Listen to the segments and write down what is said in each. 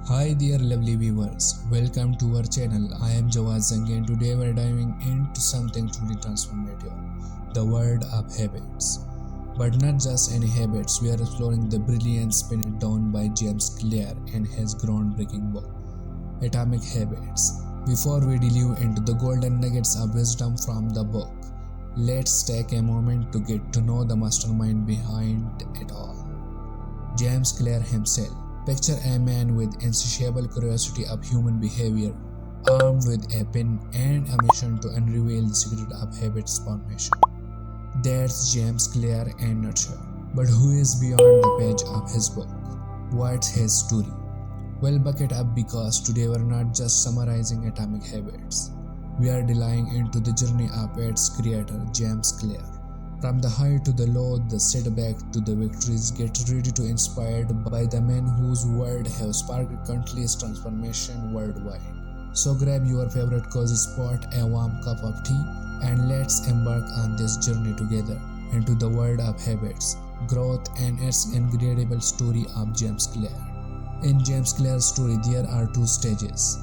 Hi there lovely viewers, welcome to our channel. I am Jawad, zangi, and today we are diving into something truly transformative, the world of habits. But not just any habits, we are exploring the brilliance pinned down by James Clear in his groundbreaking book, Atomic Habits. Before we delve into the golden nuggets of wisdom from the book, let's take a moment to get to know the mastermind behind it all. James Clear himself. Picture a man with insatiable curiosity of human behavior, armed with a pen and a mission to unravel the secret of habits formation. That's James Clear in a nutshell. But who is beyond the page of his book? What's his story? Well, bucket up because today we're not just summarizing atomic habits. We are delving into the journey of its creator, James Clear. From the high to the low, the setback to the victories, get ready to inspired by the men whose word have sparked countless transformation worldwide. So grab your favorite cozy spot, a warm cup of tea, and let's embark on this journey together into the world of habits, growth, and its incredible story of James Clear. In James Clear's story, there are two stages.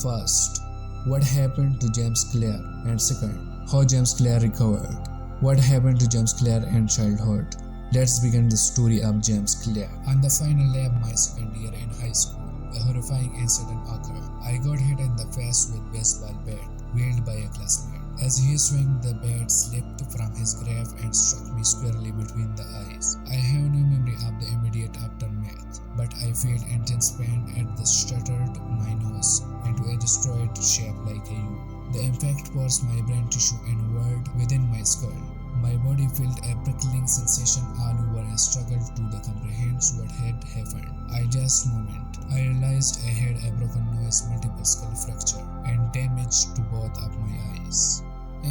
First, what happened to James Clear, and second, how James Clear recovered. What happened to James Clear in childhood? Let's begin the story of James Clear. On the final day of my second year in high school, a horrifying incident occurred. I got hit in the face with a baseball bat wielded by a classmate. As he swung, the bat slipped from his grasp and struck me squarely between the eyes. I have no memory of the immediate aftermath, but I felt intense pain as the shattered my nose into a destroyed shape like a U. The impact forced my brain tissue inward within my skull. My body felt a prickling sensation all over. I struggled to comprehend what had happened. I just moment. I realized I had a broken nose, multiple skull fracture, and damage to both of my eyes.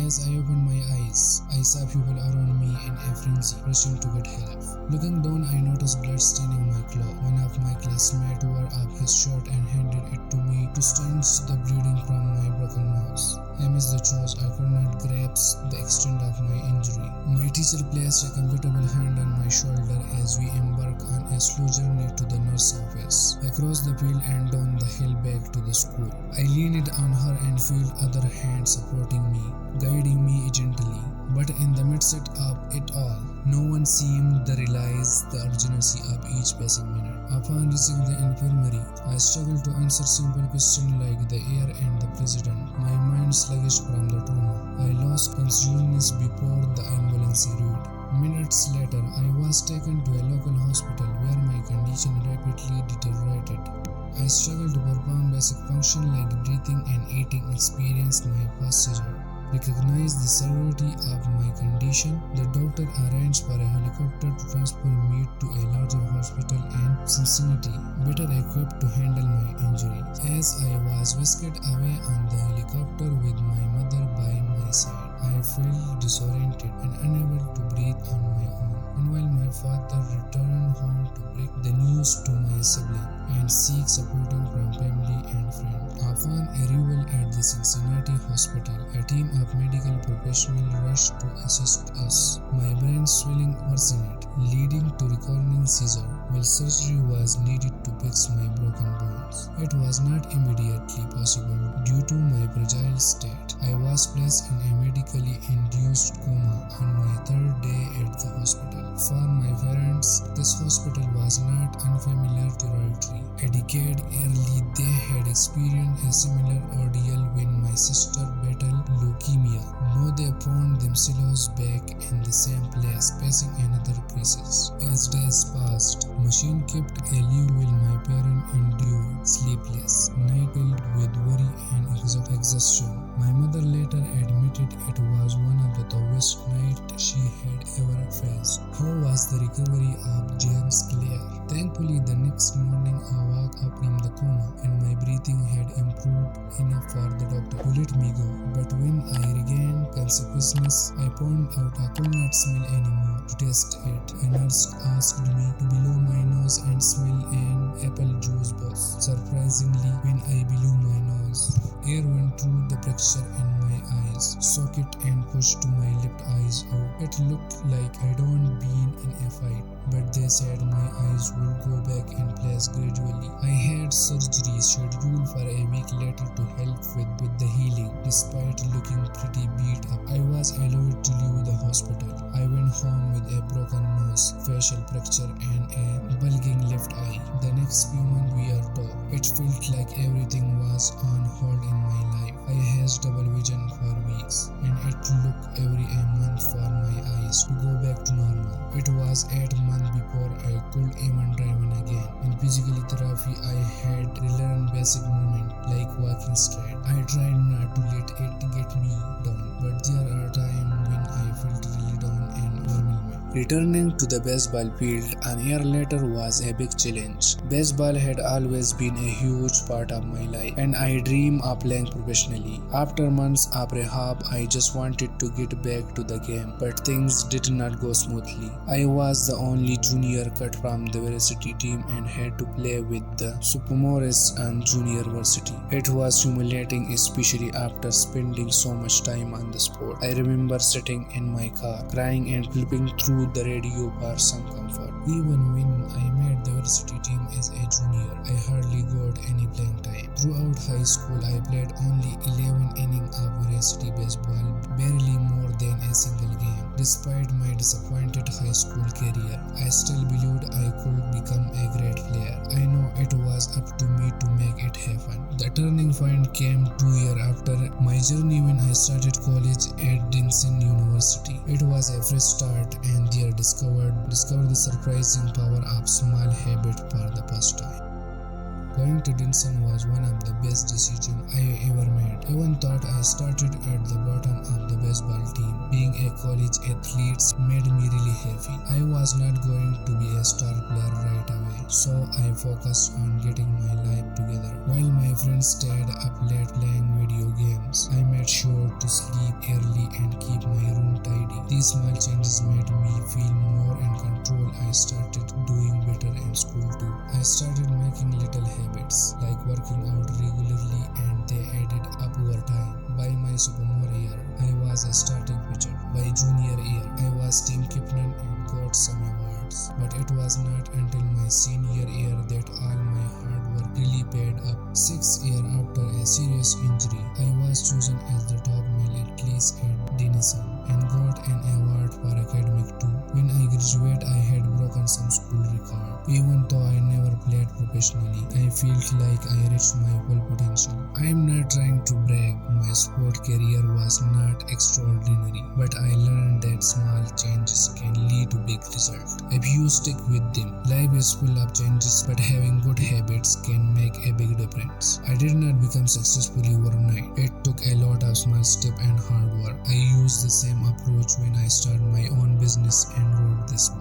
As I opened my eyes, I saw people around me in a frenzy, rushing to get help. Looking down, I noticed blood staining my cloth. One of my classmates tore up his shirt and handed it to me to stanch the bleeding from my broken nose. I missed the choice. I could not grasp the extent of my injury. My teacher placed a comfortable hand on my shoulder as we embarked on a slow journey to the nurse office, across the field and down the hill back to the school. I leaned on her and felt other hand supporting me, guiding me gently. But in the midst of it all, no one seemed to realize the urgency of each passing minute. Upon reaching the infirmary, I struggled to answer simple questions like the air and the president. My mind sluggish from the trauma. I lost consciousness before the ambulance arrived. Minutes later, I was taken to a local hospital where my condition rapidly deteriorated. I struggled to perform basic functions like breathing and eating, experienced my first seizure. Recognized the severity of my condition, the doctor arranged for a helicopter to transfer me to a larger hospital in Cincinnati, better equipped to handle my injury. As I was whisked away on the helicopter with my mother by my side, I felt disoriented and unable to breathe on my own. Meanwhile, my father returned home to break the news to my sibling and seek support from family and friends. Upon arrival at the Cincinnati hospital, a team of medical professionals rushed to assist us. My brain swelling worsened, leading to recurring seizure, while surgery was needed to fix my broken bones. It was not immediately possible due to my fragile state. I was placed in a medically induced coma on my third day at the hospital. For my parents, this hospital was not unfamiliar territory. A decade early, they had experienced a similar ordeal when my sister battled leukemia. Now they found themselves back in the same place, facing another crisis. As days passed, machine kept alive while my parents endured sleepless night filled with worry and exhaustion. My mother later admitted it was one of the toughest nights she had ever faced. How was the recovery of James Clear? Thankfully, the next morning I woke up from the coma and my breathing had improved enough for the doctor to let me go. But when I regained consciousness, I found out I could not smell anymore. To test it, a nurse asked me to blow my nose and smell an apple juice box. Surprisingly, when I blew my nose, air went through the fracture in my eye, muscles, socket and pushed my left eyes out. It looked like I don't been in a fight, but they said my eyes would go back in place gradually. I had surgery scheduled for a week later to help with the healing. Despite looking pretty beat up, I was allowed to leave the hospital. I went home with a broken nose, facial fracture and a bulging left eye. The next few months we are tough. It felt like everything was on hold in my life. I had double vision for weeks, and it took every month for my eyes to go back to normal. It was 8 months before I could even drive again. In physical therapy, I had relearned basic movement like walking straight. I tried not to let it get me down, but there are times when I felt really down and overwhelmed. Returning to the baseball field an year later was a big challenge. Baseball had always been a huge part of my life, and I dreamed of playing professionally. After months of rehab, I just wanted to get back to the game, but things did not go smoothly. I was the only junior cut from the varsity team and had to play with the sophomores and junior varsity. It was humiliating, especially after spending so much time on the sport. I remember sitting in my car, crying and flipping through the radio for some comfort. Even when I made the varsity team as a junior, I hardly got any playing time. Throughout high school, I played only 11 innings of varsity baseball, barely more than a single game. Despite my disappointed high school career, I still believed I could become a great player. I know it was up to me to make it happen. The turning point came 2 years after my journey when I started college at Denison University. It was a fresh start, and there discovered the surprising power of small habits for the first time. Going to Denison was one of the best decisions I ever made. Even though I started at the bottom of the baseball team, being a college athlete made me really happy. I was not going to be a star player right away, so I focused on getting my life together. While my friends stayed up late playing video games, I made sure to sleep early and keep my room tidy. These small changes made me feel more in control. I started doing better in school too. I started making little habits like working out regularly, and they added up over time. By my sophomore year, I was a starting pitcher. By junior year, I was team captain and got some awards. But it was not until my senior year that all my hard work really paid up. 6 years after a serious injury, I was chosen as the top male athlete at Denison and got an award for academic too. When I graduated, I had broken some school record. Even though I never played professionally, I felt like I reached my full potential. I am not trying to brag. My sport career was not extraordinary, but I learned that small changes can lead to big results if you stick with them. Life is full of changes, but having good habits can make a big difference. I did not become successful overnight. It took a lot of small steps and hard work. I used the same approach when I started my own business and wrote this book.